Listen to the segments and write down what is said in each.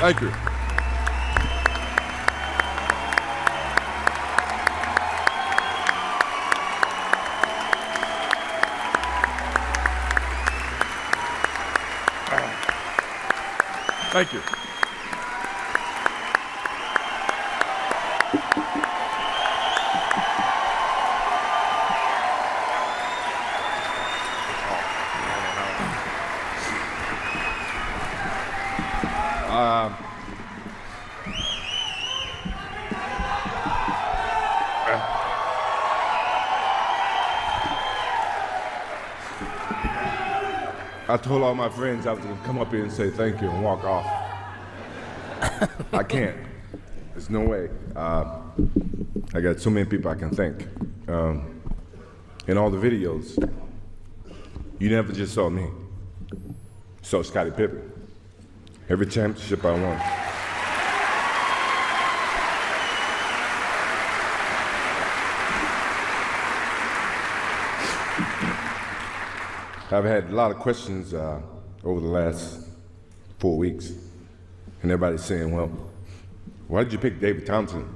Thank you. Thank you. I told all my friends I was going to come up here and say thank you and walk off. I can't. There's no way. I got so many people I can thank. In all the videos, you never just saw me. You saw Scottie Pippen. Every championship I won. I've had a lot of questions over the last 4 weeks, and everybody's saying, well, why did you pick David Thompson?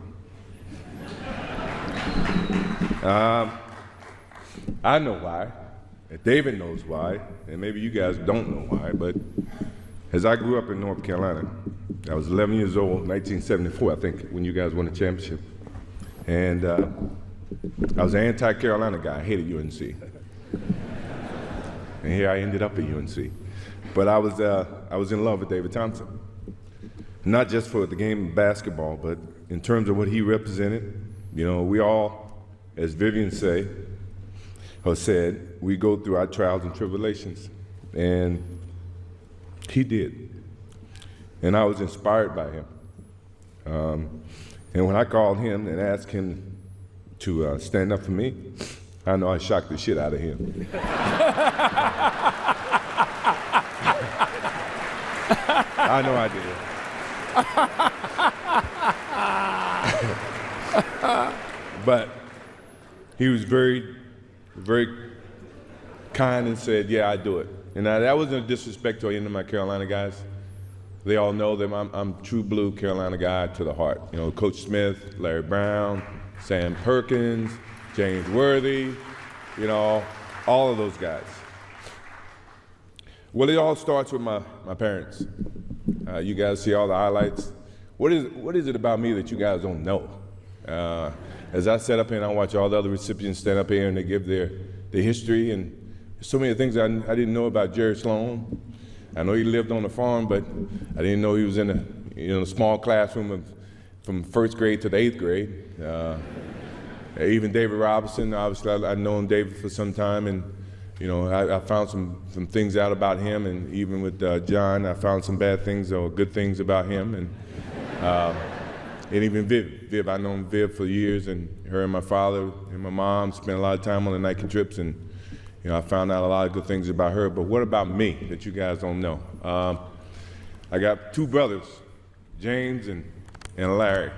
I know why. David knows why, and maybe you guys don't know why, but as I grew up in North Carolina, I was 11 years old, 1974, I think, when you guys won the championship. And I was an anti-Carolina guy. I hated UNC. And here I ended up at UNC. But I was in love with David Thompson. Not just for the game of basketball, but in terms of what he represented. You know, we all, as Vivian said, we go through our trials and tribulations. And he did. And I was inspired by him. And when I called him and asked him to stand up for me, I know I shocked the shit out of him. I know I did. But he was very, very kind and said, yeah, I do it. And that wasn't a disrespect to any of my Carolina guys. They all know that I'm true blue Carolina guy to the heart. You know, Coach Smith, Larry Brown, Sam Perkins, James Worthy, you know, all of those guys. Well, it all starts with my parents. You guys see all the highlights. What is it about me that you guys don't know? As I sat up here and I watch all the other recipients stand up here and they give their history, and so many things I didn't know about Jerry Sloan. I know he lived on a farm, but I didn't know he was in a small classroom from first grade to the 8th grade. Even David Robinson, obviously I've known David for some time, and you know, I found some things out about him, and even with John, I found some bad things or good things about him, and even Viv, I've known Viv for years, and her and my father and my mom spent a lot of time on the Nike trips, and you know, I found out a lot of good things about her. But what about me that you guys don't know? I got 2 brothers, James and Larry.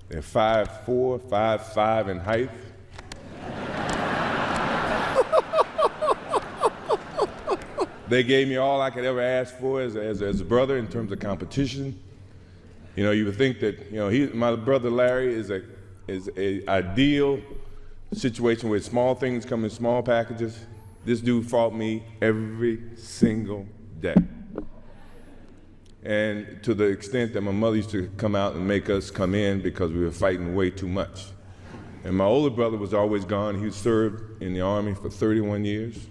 They're 5'4", 5'5" in height. They gave me all I could ever ask for as a brother in terms of competition. You know, you would think that, you know, my brother Larry is a ideal situation where small things come in small packages. This dude fought me every single day. And to the extent that my mother used to come out and make us come in because we were fighting way too much. And my older brother was always gone. He served in the Army for 31 years.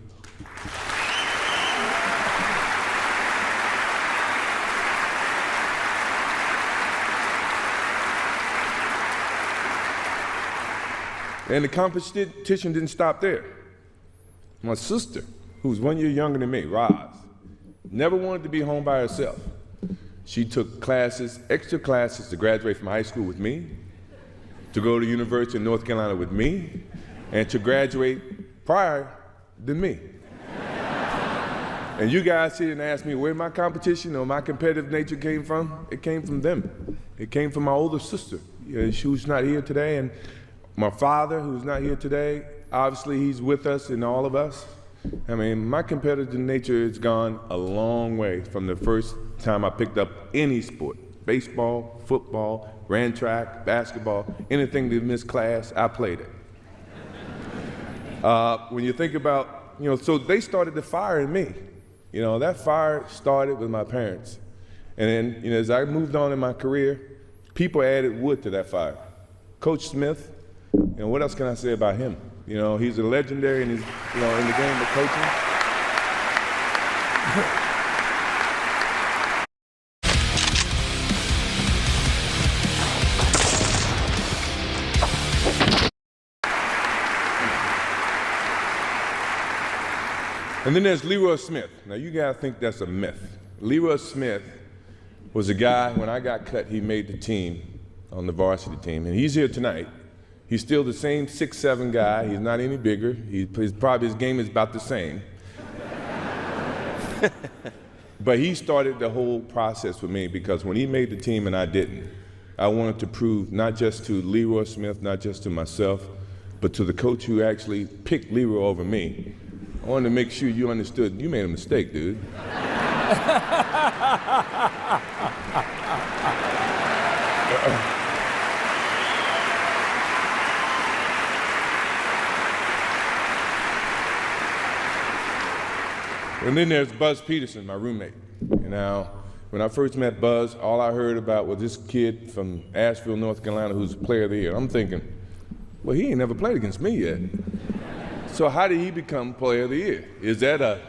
And the competition didn't stop there. My sister, who's 1 year younger than me, Roz, never wanted to be home by herself. She took classes, extra classes, to graduate from high school with me, to go to University of North Carolina with me, and to graduate prior than me. And you guys sit and ask me where my competition or my competitive nature came from. It came from them. It came from my older sister. She was not here today, and my father, who's not here today, obviously he's with us and all of us. I mean, my competitive nature has gone a long way from the first time I picked up any sport. Baseball, football, ran track, basketball, anything that missed class, I played it. When you think about, so they started the fire in me. That fire started with my parents. And then, as I moved on in my career, people added wood to that fire. Coach Smith, what else can I say about him? He's a legendary in his, in the game of coaching. And then there's Leroy Smith. Now you gotta think that's a myth. Leroy Smith was a guy, when I got cut, he made the team on the varsity team. And he's here tonight. He's still the same 6'7" guy. He's not any bigger. His game is about the same. But he started the whole process with me because when he made the team and I didn't, I wanted to prove not just to Leroy Smith, not just to myself, but to the coach who actually picked Leroy over me. I wanted to make sure you understood you made a mistake, dude. And then there's Buzz Peterson, my roommate. Now, when I first met Buzz, all I heard about was this kid from Asheville, North Carolina, who's a player of the year. I'm thinking, well, he ain't never played against me yet. So how did he become player of the year? Is that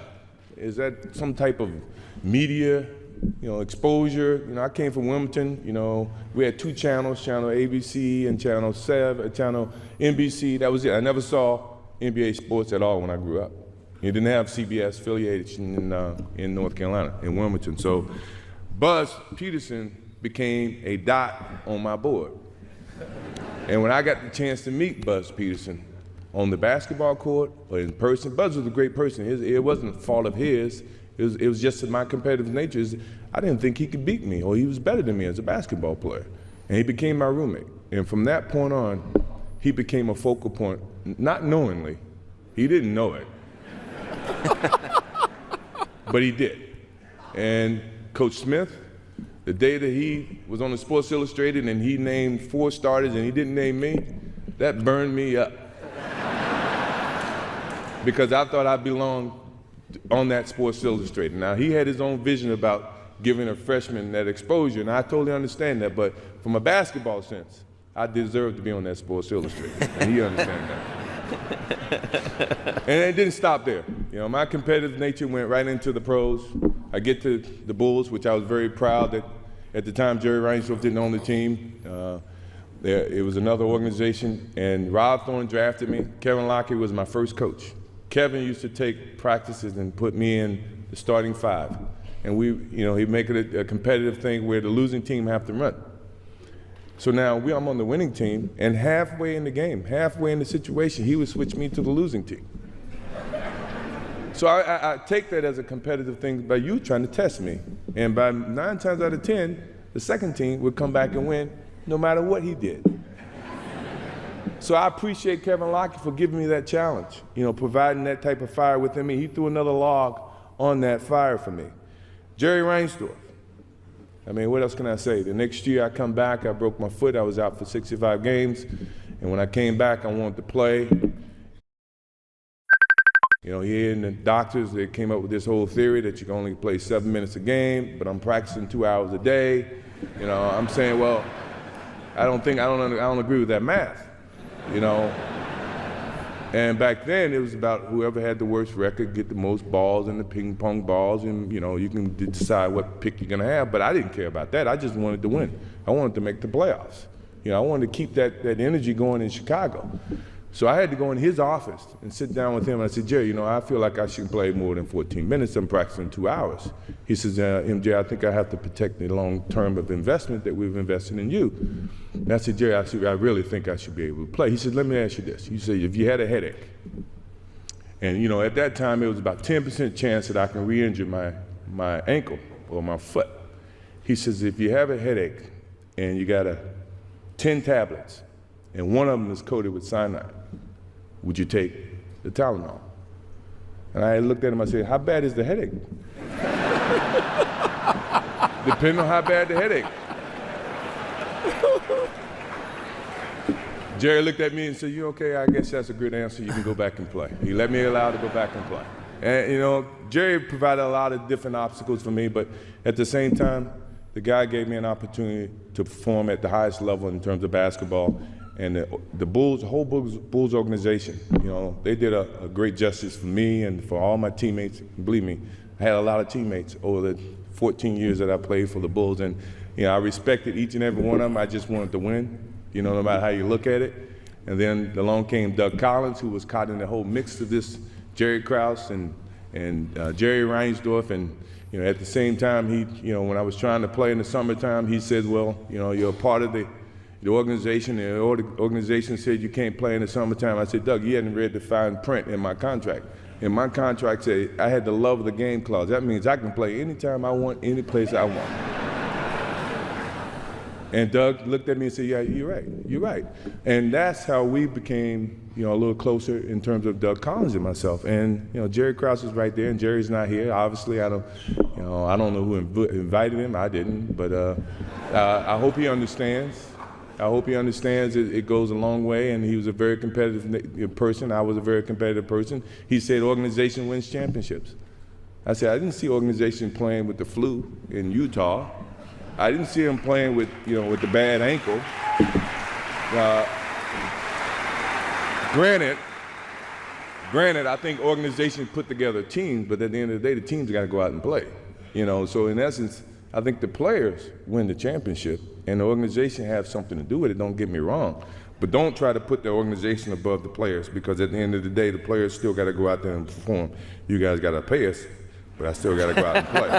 some type of media, exposure? I came from Wilmington. We had two channels, channel ABC and channel NBC. That was it. I never saw NBA sports at all when I grew up. You didn't have CBS affiliation in North Carolina, in Wilmington. So Buzz Peterson became a dot on my board. And when I got the chance to meet Buzz Peterson on the basketball court or in person, Buzz was a great person. It wasn't a fault of his. It was just my competitive nature. I didn't think he could beat me or he was better than me as a basketball player. And he became my roommate. And from that point on, he became a focal point, not knowingly. He didn't know it. But he did. And Coach Smith, the day that he was on the Sports Illustrated and he named 4 starters and he didn't name me, that burned me up. Because I thought I belonged on that Sports Illustrated. Now, he had his own vision about giving a freshman that exposure, and I totally understand that, but from a basketball sense, I deserve to be on that Sports Illustrated, and he understands that. And it didn't stop there. My competitive nature went right into the pros. I get to the Bulls, which I was very proud that at the time Jerry Reinsdorf didn't own the team. It was another organization, and Rob Thorne drafted me. Kevin Lockett was my first coach. Kevin used to take practices and put me in the starting 5. And he'd make it a competitive thing where the losing team have to run. So now I'm on the winning team, and halfway in the game, halfway in the situation, he would switch me to the losing team. So I take that as a competitive thing by you trying to test me. And by 9 times out of 10, the second team would come back and win no matter what he did. So I appreciate Kevin Lockett for giving me that challenge, providing that type of fire within me. He threw another log on that fire for me. Jerry Reinsdorf. I mean, what else can I say? The next year I come back, I broke my foot, I was out for 65 games, and when I came back, I wanted to play. He and the doctors, they came up with this whole theory that you can only play 7 minutes a game, but I'm practicing 2 hours a day. I'm saying, well, I don't agree with that math, And back then, it was about whoever had the worst record get the most balls and the ping pong balls, and you can decide what pick you're gonna have. But I didn't care about that. I just wanted to win. I wanted to make the playoffs. I wanted to keep that energy going in Chicago. So I had to go in his office and sit down with him. And I said, Jerry, I feel like I should play more than 14 minutes. I'm practicing 2 hours. He says, MJ, I think I have to protect the long term of investment that we've invested in you. And I said, Jerry, I really think I should be able to play. He said, let me ask you this. You said, if you had a headache, and at that time it was about 10% chance that I can re-injure my ankle or my foot. He says, if you have a headache and you got 10 tablets and one of them is coated with cyanide, would you take the Tylenol? And I looked at him, I said, how bad is the headache? Depending on how bad the headache. Jerry looked at me and said, you okay? I guess that's a good answer. You can go back and play. He let me allow to go back and play. And, you know, Jerry provided a lot of different obstacles for me, but at the same time, the guy gave me an opportunity to perform at the highest level in terms of basketball. And the Bulls, the whole Bulls organization, you know, they did a great justice for me and for all my teammates. Believe me, I had a lot of teammates over the 14 years that I played for the Bulls, and you know, I respected each and every one of them. I just wanted to win, you know, no matter how you look at it. And then along came Doug Collins, who was caught in the whole mix of this Jerry Krause and Jerry Reinsdorf, and you know, at the same time, he, you know, when I was trying to play in the summertime, he said, well, you know, you're a part of the organization, and the organization said you can't play in the summertime. I said, Doug, you hadn't read the fine print in my contract. And my contract said I had the love of the game clause. That means I can play anytime I want, any place I want. And Doug looked at me and said, yeah, you're right, you're right. And that's how we became, you know, a little closer in terms of Doug Collins and myself. And, you know, Jerry Krause is right there, and Jerry's not here. Obviously, I don't know who invited him. I didn't, but I hope he understands. I hope he understands it goes a long way, and he was a very competitive person. I was a very competitive person. He said organization wins championships. I said, I didn't see organization playing with the flu in Utah. I didn't see him playing with, you know, with the bad ankle. Granted, I think organizations put together teams, but at the end of the day, the teams got to go out and play. You know, so in essence, I think the players win the championship, and the organization have something to do with it, don't get me wrong. But don't try to put the organization above the players, because at the end of the day, the players still got to go out there and perform. You guys got to pay us, but I still got to go out and play.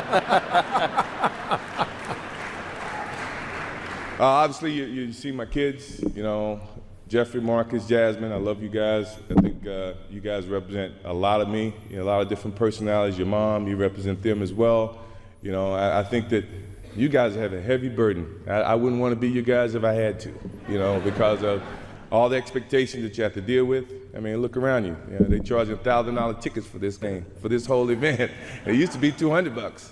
Obviously, you see my kids, you know, Jeffrey, Marcus, Jasmine, I love you guys. I think you guys represent a lot of me, you know, a lot of different personalities. Your mom, you represent them as well. You know, I think that you guys have a heavy burden. I wouldn't want to be you guys if I had to, you know, because of all the expectations that you have to deal with. I mean, look around you. You know, they charge $1,000 tickets for this game, for this whole event. It used to be $200.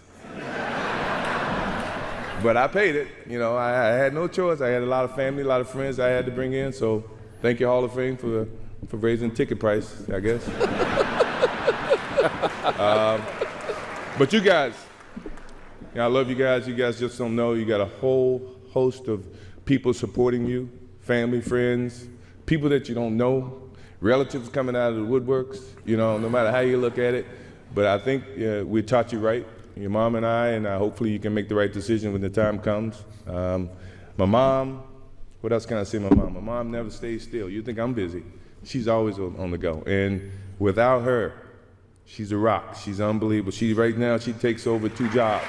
But I paid it. You know, I had no choice. I had a lot of family, a lot of friends I had to bring in. So thank you, Hall of Fame, for raising the ticket price, I guess. But you guys, you know, I love you guys. You guys just don't know. You got a whole host of people supporting you, family, friends, people that you don't know, relatives coming out of the woodworks, you know, no matter how you look at it. But I think we taught you right, your mom and I, and hopefully you can make the right decision when the time comes. My mom, what else can I say? My mom never stays still. You think I'm busy. She's always on the go. And without her, she's a rock. She's unbelievable. Right now, she takes over 2 jobs.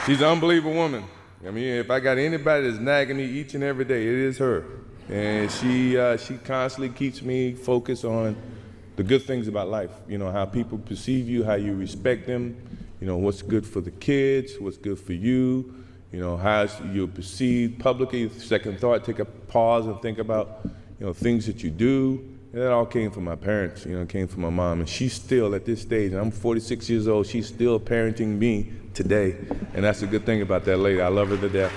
She's an unbelievable woman. I mean, if I got anybody that's nagging me each and every day, it is her. And she constantly keeps me focused on the good things about life. You know, how people perceive you, how you respect them, you know, what's good for the kids, what's good for you, you know, how you're perceived publicly. Second thought, take a pause and think about, you know, things that you do. And that all came from my parents, you know, it came from my mom. And she's still, at this stage, and I'm 46 years old, she's still parenting me today. And that's a good thing about that lady. I love her to death.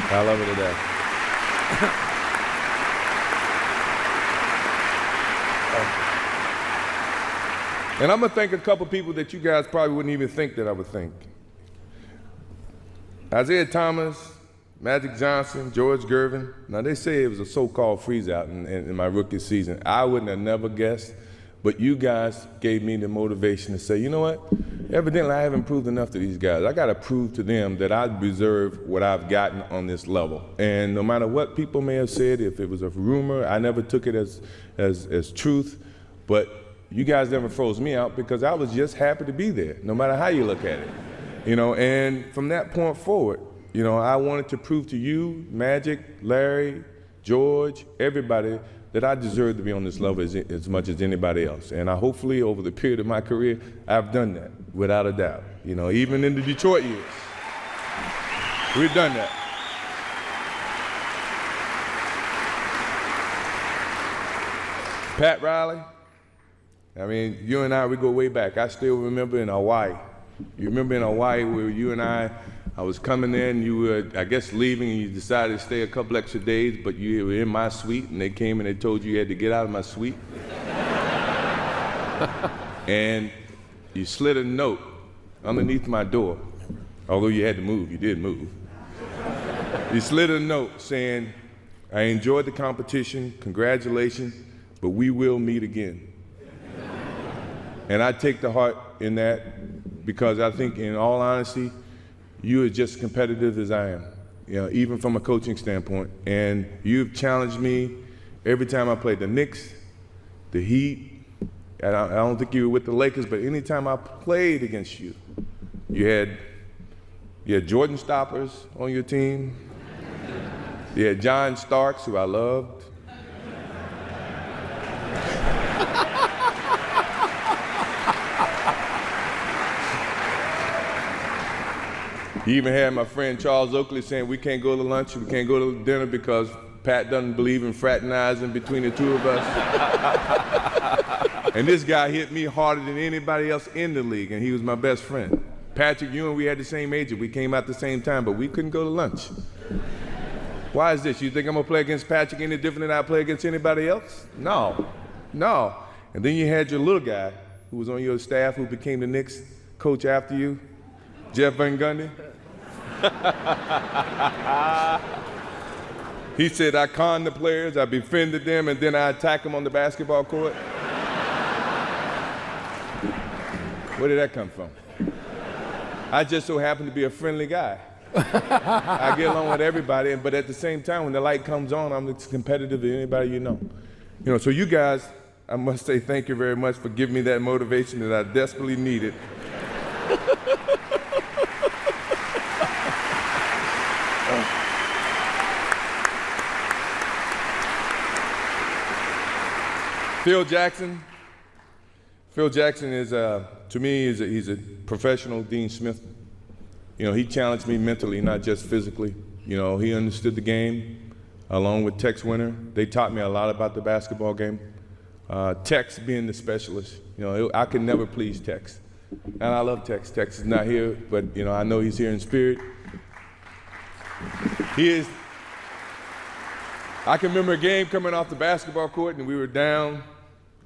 I love her to death. And I'm going to thank a couple people that you guys probably wouldn't even think that I would thank. Isaiah Thomas, Magic Johnson, George Gervin. Now, they say it was a so-called freeze-out in my rookie season. I wouldn't have never guessed, but you guys gave me the motivation to say, you know what? Evidently, I haven't proved enough to these guys. I got to prove to them that I deserve what I've gotten on this level. And no matter what people may have said, if it was a rumor, I never took it as truth. But you guys never froze me out because I was just happy to be there, no matter how you look at it. You know, and from that point forward, you know, I wanted to prove to you, Magic, Larry, George, everybody, that I deserve to be on this level as much as anybody else. And I hopefully, over the period of my career, I've done that, without a doubt. You know, even in the Detroit years, we've done that. Pat Riley, I mean, you and I, we go way back. I still remember in Hawaii. You remember in Hawaii where you and I was coming in, you were, I guess, leaving, and you decided to stay a couple extra days, but you were in my suite, and they came and they told you you had to get out of my suite. And you slid a note underneath my door, although you had to move, you did move. You slid a note saying, I enjoyed the competition, congratulations, but we will meet again. And I take the heart in that because I think, in all honesty, you are just as competitive as I am, even from a coaching standpoint. And you've challenged me every time I played the Knicks, the Heat. And I don't think you were with the Lakers, but anytime I played against you, you had Jordan Stoppers on your team. You had John Starks, who I loved. You even had my friend Charles Oakley saying we can't go to lunch, we can't go to dinner because Pat doesn't believe in fraternizing between the two of us. And this guy hit me harder than anybody else in the league, and he was my best friend. Patrick Ewing, we had the same age, we came out the same time, but we couldn't go to lunch. Why is this? You think I'm gonna play against Patrick any different than I play against anybody else? No. And then you had your little guy who was on your staff who became the Knicks coach after you, Jeff Van Gundy. He said I conned the players, I befriended them, and then I attack them on the basketball court. Where did that come from? I just so happen to be a friendly guy. I get along with everybody, but at the same time, when the light comes on, I'm as competitive as anybody you know. So you guys, I must say thank you very much for giving me that motivation that I desperately needed. Phil Jackson is, to me, he's a professional Dean Smith. He challenged me mentally, not just physically. He understood the game, along with Tex Winter. They taught me a lot about the basketball game. Tex being the specialist, I can never please Tex. And I love Tex. Tex is not here, but I know he's here in spirit. He is. I can remember a game coming off the basketball court, and we were down,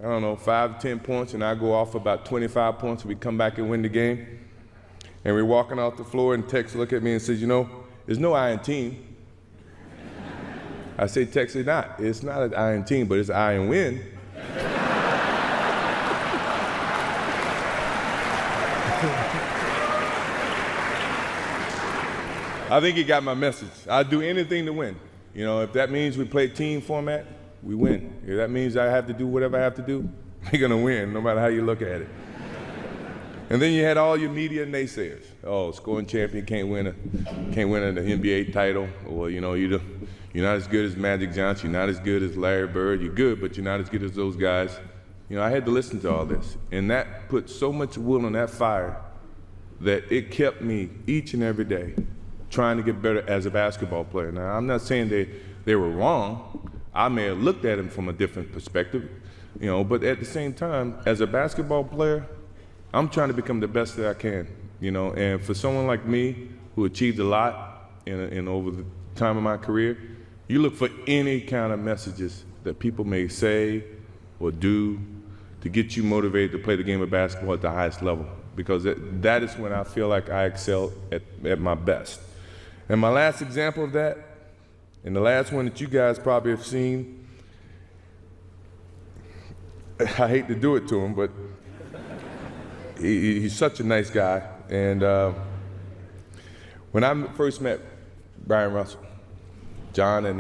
5 to 10 points, and I go off about 25 points, and we come back and win the game. And we're walking off the floor, and Tex looked at me and says, there's no iron team. I say, Tex, it's not an iron team, but it's an iron win. I think he got my message. I'd do anything to win. If that means we play team format, we win. If that means I have to do whatever I have to do, we're gonna win, no matter how you look at it. And then you had all your media naysayers. Oh, scoring champion can't win an NBA title, or you're not as good as Magic Johnson, you're not as good as Larry Bird. You're good, but you're not as good as those guys. I had to listen to all this, and that put so much wood on that fire that it kept me each and every day trying to get better as a basketball player. Now, I'm not saying they were wrong. I may have looked at them from a different perspective, but at the same time, as a basketball player, I'm trying to become the best that I can, and for someone like me who achieved a lot in over the time of my career, you look for any kind of messages that people may say or do to get you motivated to play the game of basketball at the highest level, because that is when I feel like I excel at my best. And my last example of that, and the last one that you guys probably have seen, I hate to do it to him, but he's such a nice guy. And when I first met Brian Russell, John and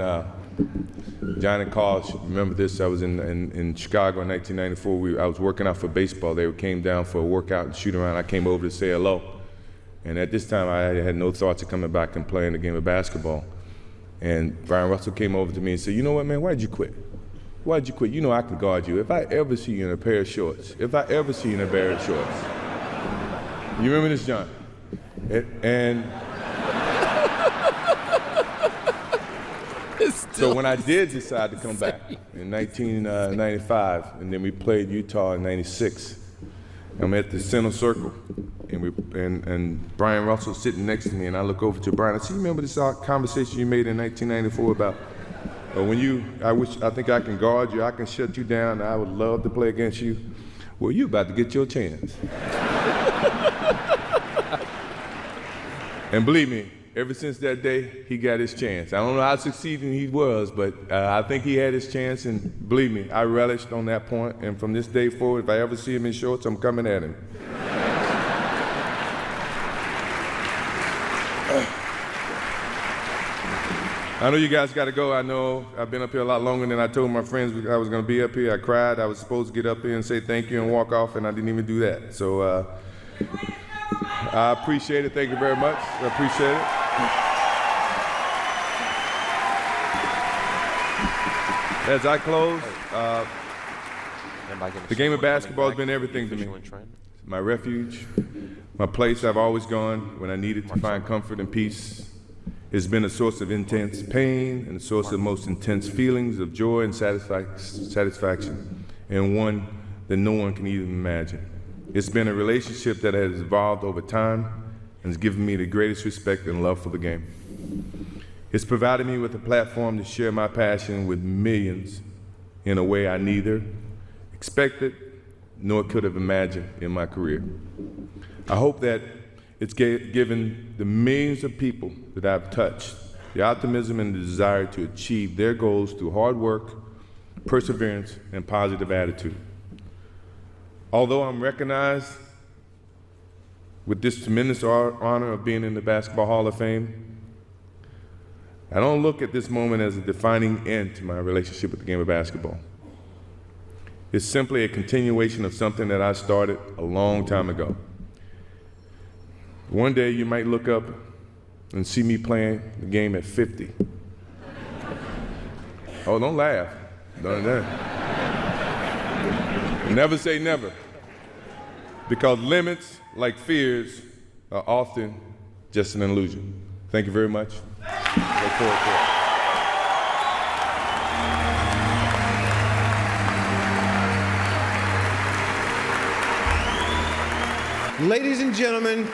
Carl should remember this. I was in Chicago in 1994. I was working out for baseball. They came down for a workout and shoot around. I came over to say hello. And at this time, I had no thoughts of coming back and playing a game of basketball. And Brian Russell came over to me and said, you know what, man, why'd you quit? Why'd you quit? I can guard you. If I ever see you in a pair of shorts, you remember this, John? And It's So when I did decide to come back in 1995, and then we played Utah in '96, I'm at the center circle, and Brian Russell's sitting next to me, and I look over to Brian. I said, "You remember this conversation you made in 1994 about I think I can guard you, I can shut you down, I would love to play against you. Well, you about to get your chance." And believe me, ever since that day, he got his chance. I don't know how succeeding he was, but I think he had his chance, and believe me, I relished on that point, and from this day forward, if I ever see him in shorts, I'm coming at him. I know you guys got to go. I know I've been up here a lot longer than I told my friends I was going to be up here. I cried. I was supposed to get up here and say thank you and walk off, and I didn't even do that. So I appreciate it. Thank you very much. I appreciate it. As I close, the game of basketball has been everything to me. My refuge, my place I've always gone when I needed to find comfort and peace. It's been a source of intense pain and a source of most intense feelings of joy and satisfaction, and one that no one can even imagine. It's been a relationship that has evolved over time and has given me the greatest respect and love for the game. It's provided me with a platform to share my passion with millions in a way I neither expected nor could have imagined in my career. I hope that it's given the millions of people that I've touched the optimism and the desire to achieve their goals through hard work, perseverance, and positive attitude. Although I'm recognized with this tremendous honor of being in the Basketball Hall of Fame, I don't look at this moment as a defining end to my relationship with the game of basketball. It's simply a continuation of something that I started a long time ago. One day you might look up and see me playing the game at 50. Oh, don't laugh. Don't never say never. Because limits, like fears, are often just an illusion. Thank you very much. Look forward to it. Ladies and gentlemen,